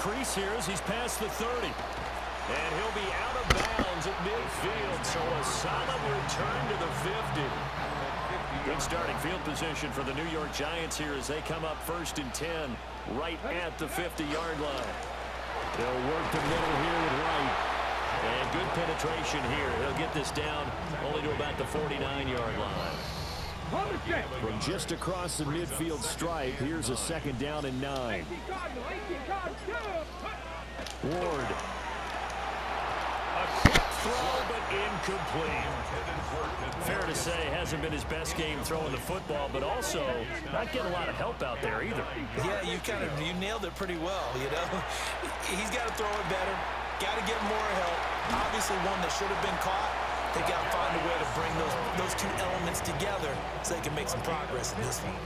crease here as he's past the 30. And he'll be out of bounds at midfield, so a solid return to the 50. Good starting field position for the New York Giants here as they come up 1st and 10 right at the 50-yard line. They'll work the middle here with Wright. And good penetration here. He'll get this down only to about the 49-yard line. From just across the midfield stripe, here's a 2nd down and 9. Ward. A quick throw, but incomplete. Fair to say, hasn't been his best game throwing the football, but also not getting a lot of help out there either. Yeah, you nailed it pretty well, you know. He's got to throw it better. Got to get more help. Obviously one that should have been caught. They got to find a way to bring those two elements together so they can make some progress in this one.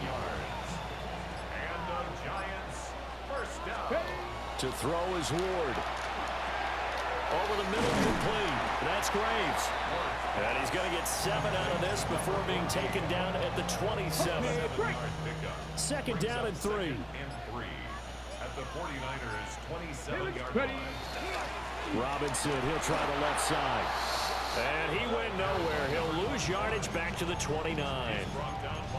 To throw is Ward. Over the middle, complete. That's Graves. And he's going to get 7 out of this before being taken down at the 27. 2nd down and 3. At the 49ers 27-yard line. Robinson, he'll try the left side. And he went nowhere. He'll lose yardage back to the 29.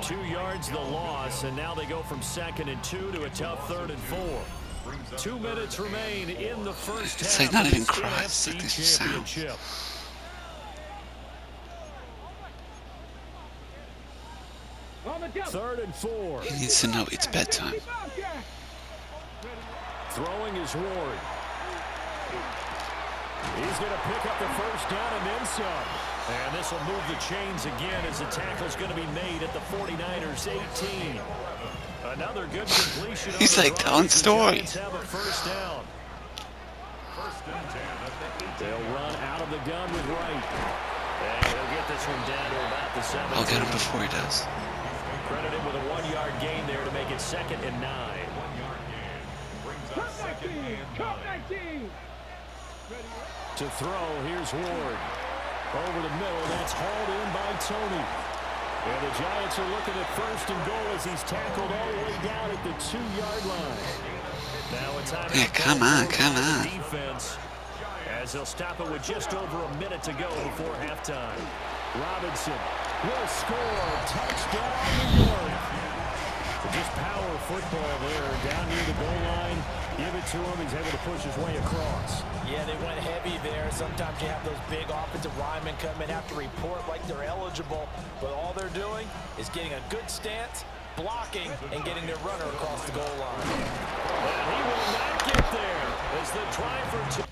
2 yards the loss, and now they go from 2nd and 2 to a tough 3rd and 4. 2 minutes remain in the first half. It's like not even of this Christ NFC that this is Championship. Third and 4. He needs to know it's bedtime. Throwing is Ward. He's going to pick up the 1st down and then some. And this will move the chains again as the tackle's going to be made at the 49ers 18. Another good completion. He's like telling stories. Have a 1st down. They'll run out of the gun with Wright. And he'll get this one down to about the 7. I'll get him before he does. Credit him with a 1-yard gain there to make it 2nd and 9. To throw, here's Ward. Over the middle, that's hauled in by Tony. And the Giants are looking at 1st and goal as he's tackled all the way down at the 2-yard line. Now it's time Yeah, come on. defense as they'll stop it with just over a minute to go before halftime. Robinson will score. Touchdown, New York. Just power football there down near the goal line. Give it to him. He's able to push his way across. Yeah, they went heavy there. Sometimes you have those big offensive linemen come in, have to report like they're eligible, but all they're doing is getting a good stance, blocking, and getting their runner across the goal line. And he will not get there as the try for 2.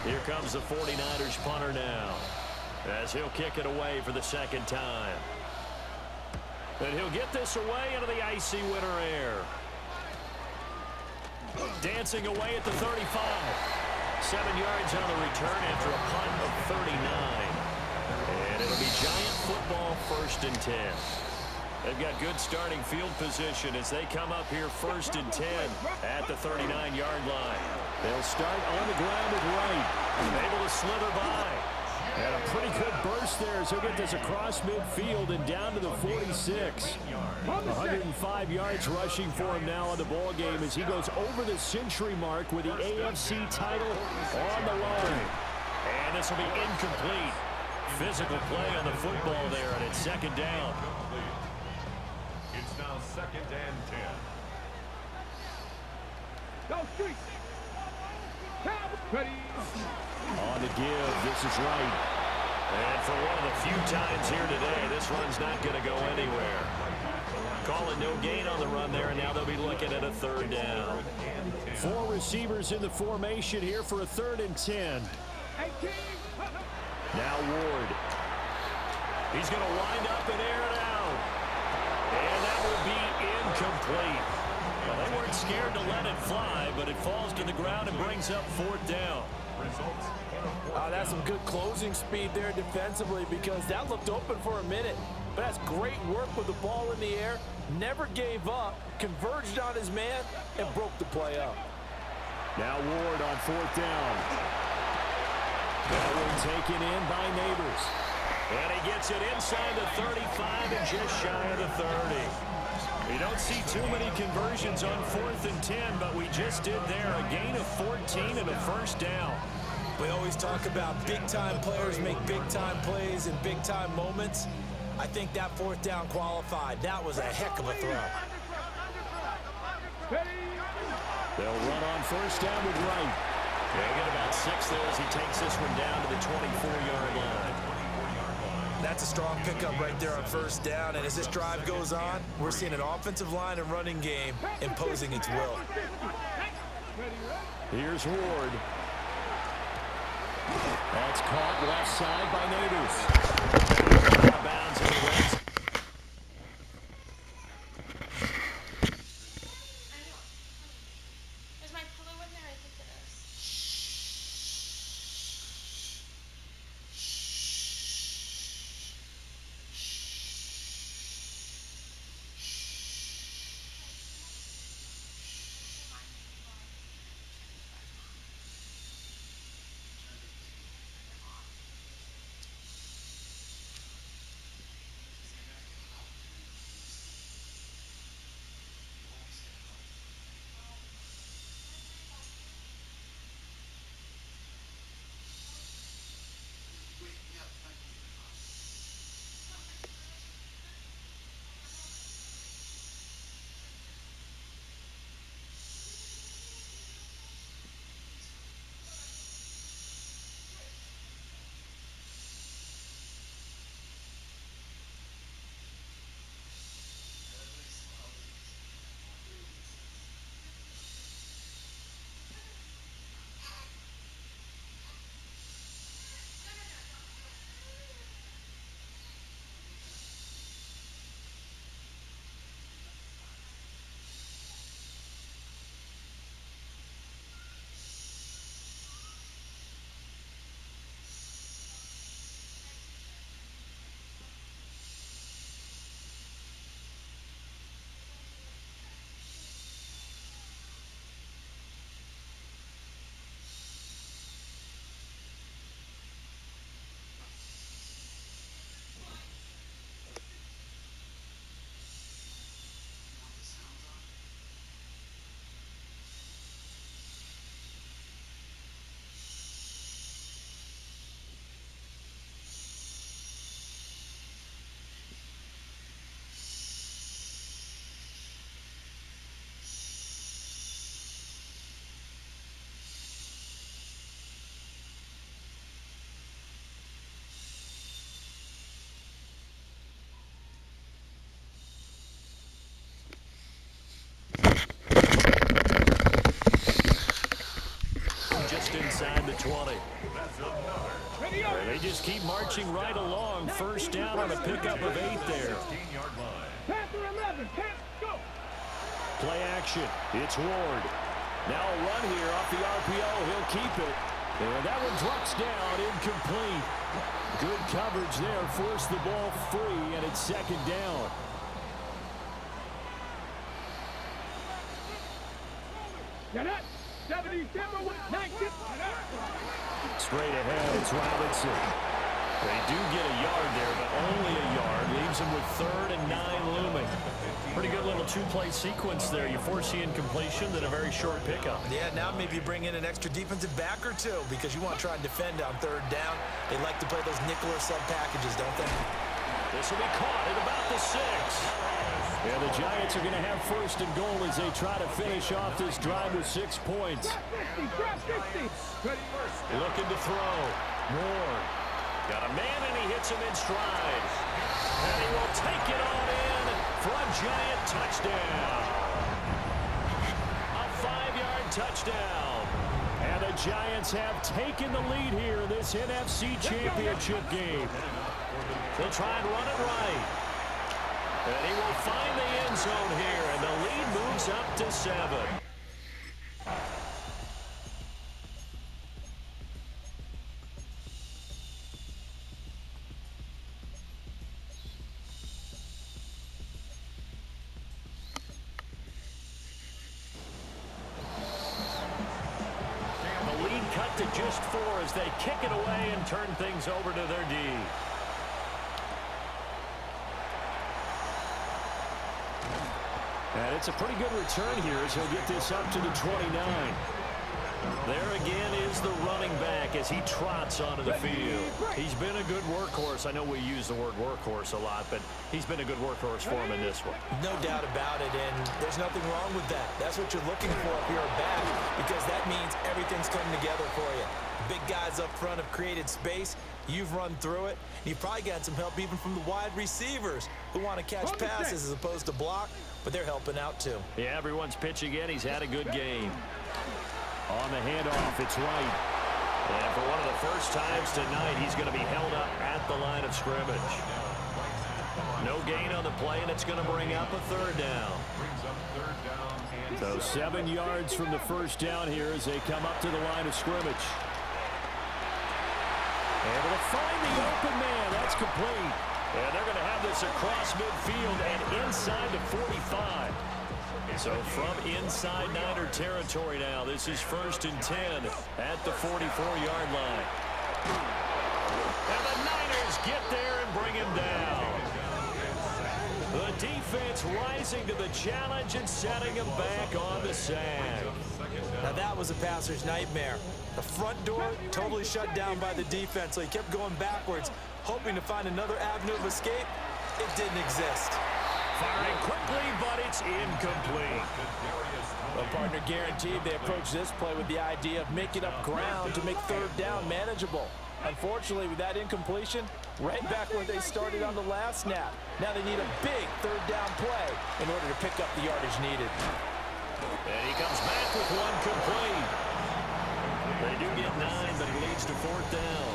Here comes the 49ers punter now, as he'll kick it away for the second time. And he'll get this away into the icy winter air. Dancing away at the 35. 7 yards on the return after a punt of 39. And it'll be Giant football, 1st and 10. They've got good starting field position as they come up here 1st and 10 at the 39-yard line. They'll start on the ground at right. Able to slither by. And a pretty good burst there as he'll get this across midfield and down to the 46. 105 yards rushing for him now in the ball game as he goes over the century mark with the AFC title on the line. And this will be incomplete. Physical play on the football there, and it's 2nd down. It's now 2nd and 10. On the give, this is right. And for one of the few times here today, this run's not going to go anywhere. Calling no gain on the run there, and now they'll be looking at a 3rd down. 4 receivers in the formation here for a 3rd and 10. Now Ward. He's going to wind up and air it out. And that will be incomplete. Well, they weren't scared to let it fly, but it falls to the ground and brings up 4th down. That's some good closing speed there defensively because that looked open for a minute. But that's great work with the ball in the air. Never gave up, converged on his man, and broke the play up. Now Ward on 4th down. That one taken in by Neighbors. And he gets it inside the 35 and just shy of the 30. We don't see too many conversions on 4th and 10, but we just did there. A gain of 14 and a 1st down. We always talk about big-time players make big-time plays in big-time moments. I think that 4th down qualified. That was a heck of a throw. They'll run on 1st down with Wright. They get about 6 there as he takes this one down to the 24-yard line. That's a strong pickup right there on 1st down, and as this drive goes on, we're seeing an offensive line and running game imposing its will. Here's Ward. That's caught left side by Neighbors. Out of bounds in the red zone. Is my pillow in there? I think it is. inside the 20. And they just keep marching right along. First down on a pickup of 8 there. Play action. It's Ward. Now a run here off the RPO. He'll keep it. And that one drops down, incomplete. Good coverage there. Forced the ball free, and it's second down. Straight ahead, it's Robinson. They do get a yard there, but only a yard. Leaves them with 3rd and 9 looming. Pretty good little two-play sequence there. You force the incompletion, then a very short pickup. Yeah, now maybe you bring in an extra defensive back or two because you want to try and defend on 3rd down. They like to play those nickel or sub packages, don't they? This will be caught at about the 6. Yeah, the Giants are going to have 1st and goal as they try to finish off this drive with 6 points. Looking to throw. Moore. Got a man, and he hits him in stride. And he will take it on in for a Giant touchdown. A 5-yard touchdown. And the Giants have taken the lead here in this NFC Championship game. They'll try and run it right. And he will find the end zone here, and the lead moves up to 7. The lead cut to just 4 as they kick it away and turn things over to their D. And it's a pretty good return here as he'll get this up to the 29. There again is the running back as he trots onto the field. He's been a good workhorse. I know we use the word workhorse a lot, but he's been a good workhorse for him in this one. No doubt about it, and there's nothing wrong with that. That's what you're looking for if you're a back, because that means everything's coming together for you. Big guys up front have created space. You've run through it. You've probably got some help even from the wide receivers who want to catch passes as opposed to block, but they're helping out too. Yeah, everyone's pitching in. He's had a good game. On the handoff, it's Wright. And for one of the first times tonight, he's going to be held up at the line of scrimmage. No gain on the play, and it's going to bring up a 3rd down. So 7 yards from the first down here as they come up to the line of scrimmage. Able to find the open man. That's complete. And they're going to have this across midfield and inside the 45. So from inside Niner territory now, this is 1st and 10 at the 44-yard line. And the Niners get there and bring him down. The defense rising to the challenge and setting him back on the sack. Now that was a passer's nightmare. The front door totally shut down by the defense, so he kept going backwards, hoping to find another avenue of escape. It didn't exist. Firing quickly, but it's incomplete. Well, partner, guaranteed they approach this play with the idea of making up ground to make 3rd down manageable. Unfortunately, with that incompletion, right back where they started on the last snap. Now they need a big 3rd down play in order to pick up the yardage needed. And he comes back with one complete. They do get 9, but it leads to 4th down.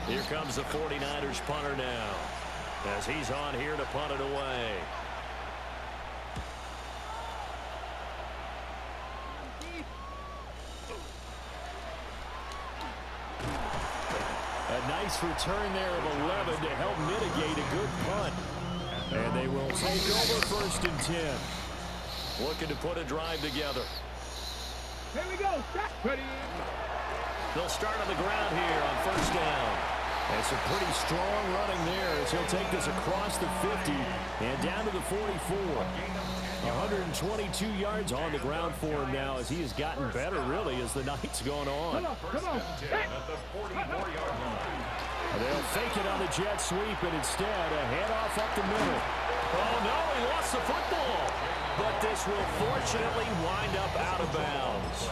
Here comes the 49ers punter now as he's on here to punt it away. A nice return there of 11 to help mitigate a good punt. And they will take over 1st and 10. Looking to put a drive together. Here we go. Ready. They'll start on the ground here on 1st down. And some pretty strong running there as he'll take this across the 50 and down to the 44. 122 yards on the ground for him now as he has gotten better, really, as the night's gone on. Come on. They'll fake it on the jet sweep, and instead a handoff up the middle. Oh, no, he lost the football. But this will fortunately wind up out of bounds.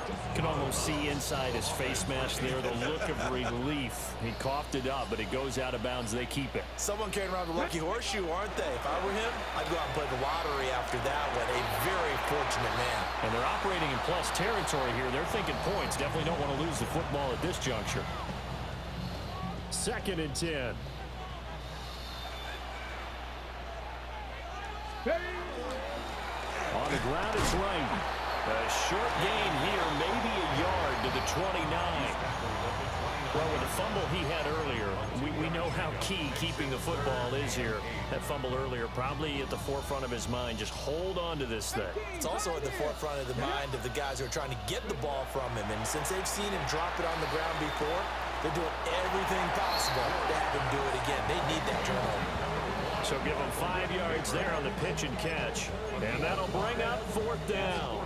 You can almost see inside his face mask there the look of relief. He coughed it up, but it goes out of bounds. They keep it. Someone carrying around the lucky horseshoe, aren't they? If I were him, I'd go out and play the lottery after that one. A very fortunate man. And they're operating in plus territory here. They're thinking points. Definitely don't want to lose the football at this juncture. 2nd and 10. On the ground, it's right. A short gain here, maybe a yard to the 29. Well, with the fumble he had earlier, we know how key keeping the football is here. That fumble earlier probably at the forefront of his mind. Just hold on to this thing. It's also at the forefront of the mind of the guys who are trying to get the ball from him. And since they've seen him drop it on the ground before, they're doing everything possible to have him do it again. They need that turnover. So give him 5 yards there on the pitch and catch. And that'll bring up 4th down.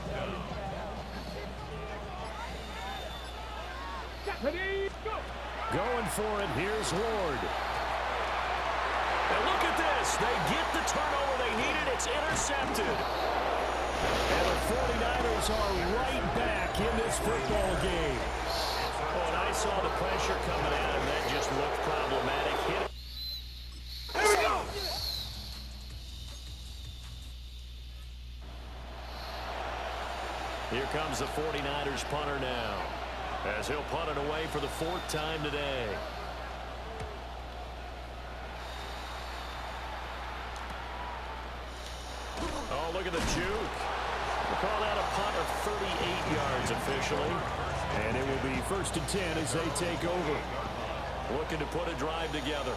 Going for it, here's Ward. And look at this. They get the turnover they needed. It's intercepted. And the 49ers are right back in this football game. Oh, and I saw the pressure coming at him. That just looked problematic. Hit. Here we go. Here comes the 49ers punter now, as he'll punt it away for the 4th time today. Oh, look at the juke. We'll call that a punt of 38 yards officially. And it will be 1st and 10 as they take over. Looking to put a drive together.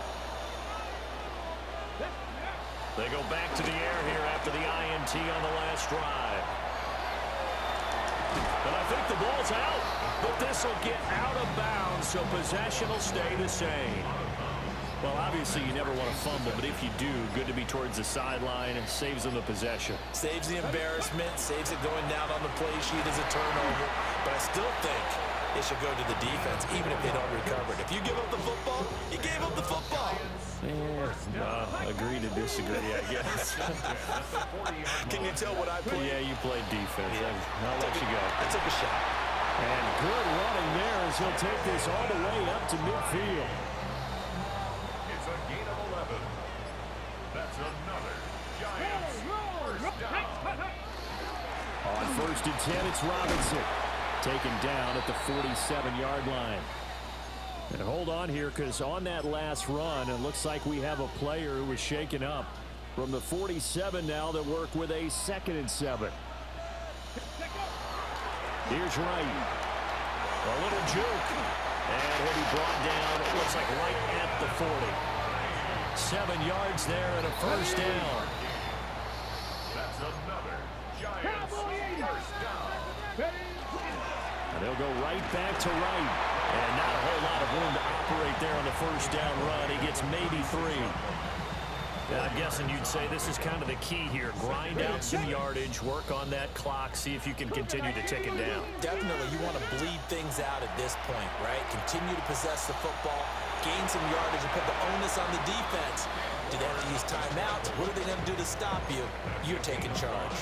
They go back to the air here after the INT on the last drive. And I think the ball's out, but this will get out of bounds, so possession will stay the same. Well, obviously you never want to fumble, but if you do, good to be towards the sideline and saves them the possession. Saves the embarrassment, saves it going down on the play sheet as a turnover, but I still think it should go to the defense, even if they don't recover it. If you give up the football, you gave up the football. Agree to disagree, I guess. Can you tell what I played? Yeah, you played defense. Yeah. I'll let you go. I took a shot. And good running there as he'll take this all the way up to midfield. It's a gain of 11. That's another Giants first down. On 1st and 10, it's Robinson. Taken down at the 47-yard line. And hold on here, because on that last run, it looks like we have a player who was shaken up. From the 47 now, they'll work with a 2nd and 7. Here's Wright. A little juke. And he'll be brought down, it looks like right at the 40. 7 yards there and a 1st down. That's another Giants first down. And they'll go right back to Wright. And not a whole lot of room to operate there on the 1st down run. He gets maybe 3. Yeah, I'm guessing you'd say this is kind of the key here. Grind out some yardage, work on that clock, see if you can continue to tick it down. Definitely, you want to bleed things out at this point, right? Continue to possess the football, gain some yardage, and put the onus on the defense. Do they have to use timeouts? What are they going to do to stop you? You're taking charge.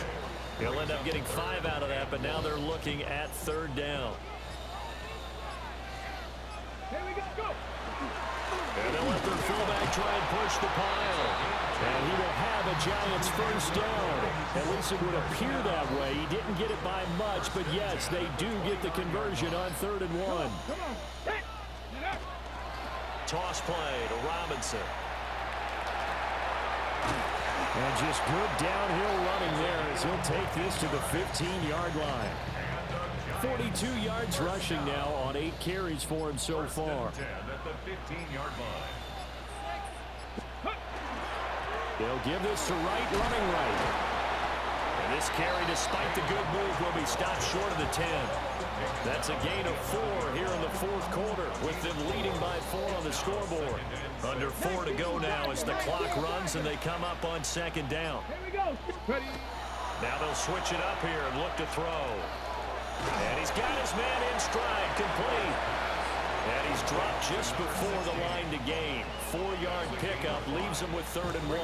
They'll end up getting 5 out of that, but now they're looking at 3rd down. Here we go. Go. And they'll let their fullback try and push the pile. And he will have a Giants 1st down. At least it would appear that way. He didn't get it by much, but yes, they do get the conversion on 3rd and 1. Come on. Hey. Get up. Toss play to Robinson. And just good downhill running there as he'll take this to the 15-yard line. 42 yards rushing now on 8 carries for him so far. 10 at the 15-yard line. They'll give this to Wright, running right. And this carry, despite the good move, will be stopped short of the 10. That's a gain of 4 here in the 4th quarter, with them leading by 4 on the scoreboard. Under 4 to go now as the clock runs and they come up on 2nd down. Here we go. Ready. Now they'll switch it up here and look to throw. And he's got his man in stride, complete. And he's dropped just before the line to gain. 4-yard pickup leaves him with 3rd and 1.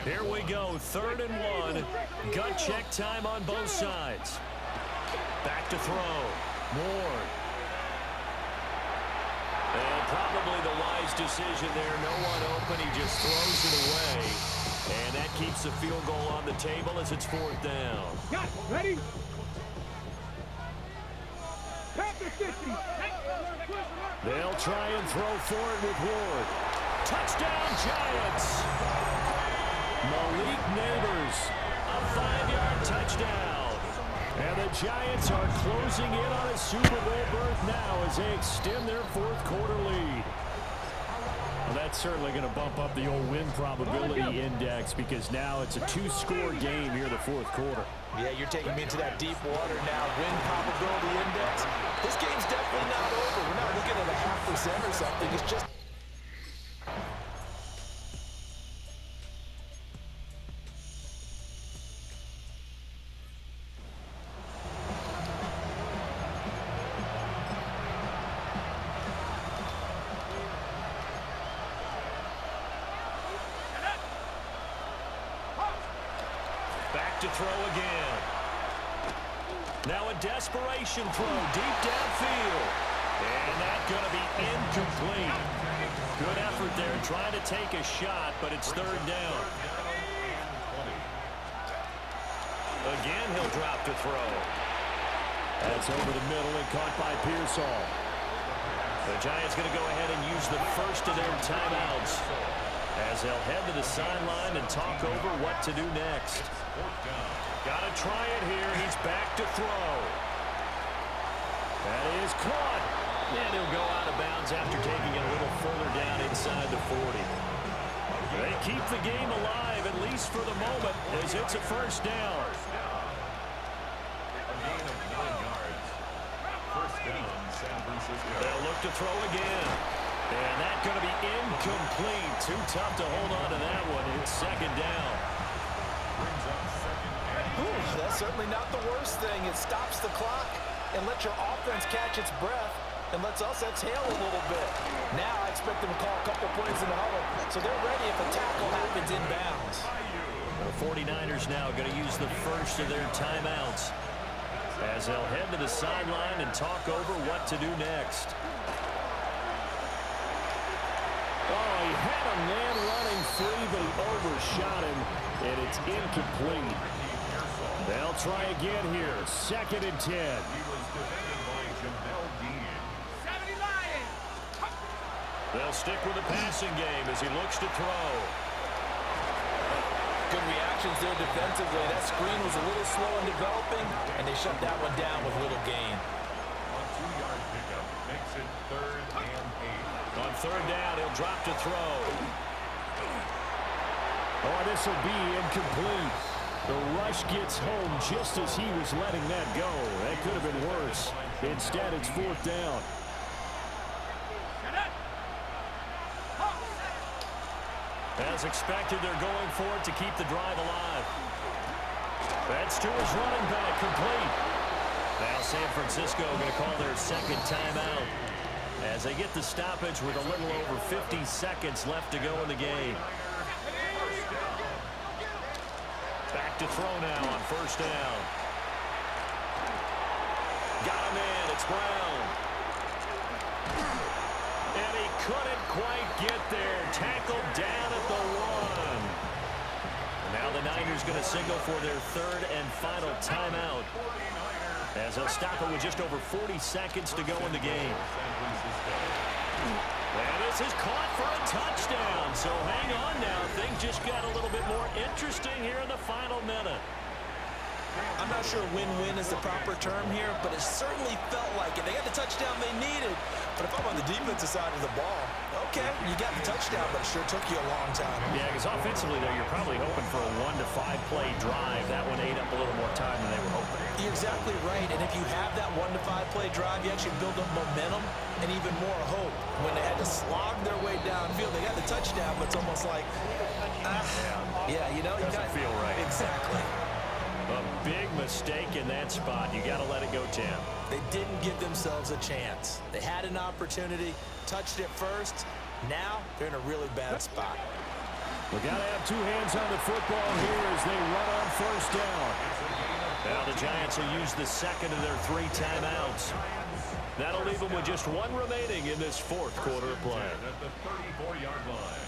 Here we go, 3rd and 1. Gut check time on both sides. Back to throw. Moore. And probably the wise decision there. No one open. He just throws it away. And that keeps the field goal on the table as it's 4th down. Got it. Ready? Panther 50. They'll try and throw for it with Ward. Touchdown, Giants. Malik Neighbors, a 5-yard touchdown. And the Giants are closing in on a Super Bowl berth now as they extend their 4th quarter lead. Well, that's certainly going to bump up the old win probability index because now it's a 2-score game here in the 4th quarter. Yeah, you're taking me into that deep water now. Win probability index. This game's definitely not over. We're not looking at a 0.5% or something. It's just... Back to throw again. Now a desperation throw deep downfield. And that's going to be incomplete. Good effort there trying to take a shot, but it's 3rd down. Again, he'll drop to throw. That's over the middle and caught by Pearsall. The Giants going to go ahead and use the first of their timeouts as they'll head to the sideline and talk over what to do next. Got to try it here. He's back to throw. That is caught. And he'll go out of bounds after taking it a little further down inside the 40. They keep the game alive, at least for the moment, as it's a 1st down. A gain of 9 yards. 1st down, San Francisco. They'll look to throw again. And that's going to be incomplete. Too tough to hold on to that one. It's 2nd down. Brings up 2nd and Ooh, that's certainly not the worst thing. It stops the clock and lets your offense catch its breath and lets us exhale a little bit. Now I expect them to call a couple plays in the huddle, so they're ready if a tackle happens inbounds. The 49ers now going to use the first of their timeouts as they'll head to the sideline and talk over what to do next. Oh, he had a man running free, but he overshot him, and it's incomplete. They'll try again here. 2nd and 10. he was defended by Jamel Dean. 70 Lions. They'll stick with the passing game as he looks to throw. Good reactions there defensively. That screen was a little slow in developing, and they shut that one down with little gain. A 2-yard pickup makes it 3rd and 8. On 3rd down, he'll drop to throw. Oh, this will be incomplete. The rush gets home just as he was letting that go. That could have been worse. Instead, it's 4th down. As expected, they're going for it to keep the drive alive. That's to his running back, complete. Now San Francisco going to call their 2nd timeout as they get the stoppage with a little over 50 seconds left to go in the game. Back to throw now on 1st down. Got him in. It's Brown. And he couldn't quite get there. Tackled down at the 1. Now the Niners going to signal for their 3rd and final timeout as they'll stop it with just over 40 seconds to go in the game. And this is caught for a touchdown. So hang on now. Things just got a little bit more interesting here in the final minute. I'm not sure win-win is the proper term here, but it certainly felt like it. They got the touchdown they needed, but if I'm on the defensive side of the ball, okay, you got the touchdown, but it sure took you a long time. Yeah, because offensively, though, you're probably hoping for a 1 to 5 play drive. That one ate up a little more time than they were hoping. You're exactly right, and if you have that 1 to 5 play drive, you actually build up momentum and even more hope. When they had to slog their way downfield, they got the touchdown, but it's almost like, yeah, you know, Doesn't feel right. Exactly. A big mistake in that spot. You got to let it go, Tim. They didn't give themselves a chance. They had an opportunity, touched it first. Now they're in a really bad spot. We got to have 2 hands on the football here as they run on 1st down. It's a gain of Now the Giants will use the second of their 3 timeouts. That'll leave them with just 1 remaining in this fourth quarter of play. At the 34-yard line.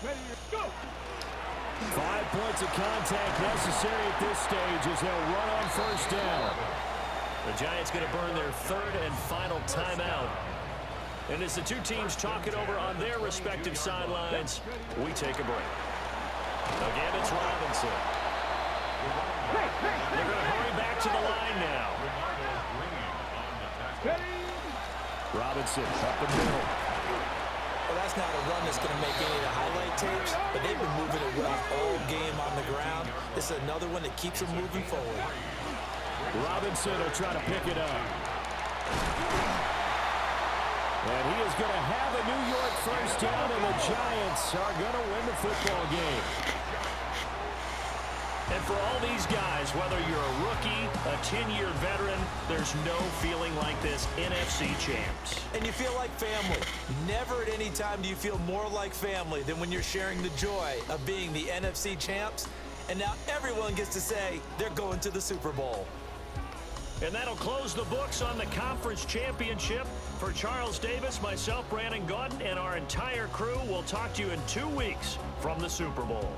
Ready to go. 5 points of contact necessary at this stage as they'll run on first down. The Giants going to burn their 3rd and final timeout. And as the two teams talk it over on their respective sidelines, we take a break. Again, it's Robinson. They're going to hurry back to the line now. Robinson up the middle. Well, that's not a run that's going to make any of the highlight tapes, but they've been moving it well all game on the ground. This is another one that keeps them moving forward. Robinson will try to pick it up. And he is going to have a New York first down, and the Giants are going to win the football game. And for all these guys, whether you're a rookie, a 10-year veteran, there's no feeling like this NFC champs. And you feel like family. Never at any time do you feel more like family than when you're sharing the joy of being the NFC champs. And now everyone gets to say they're going to the Super Bowl. And that'll close the books on the conference championship. For Charles Davis, myself, Brandon Gaudin, and our entire crew, we'll talk to you in 2 weeks from the Super Bowl.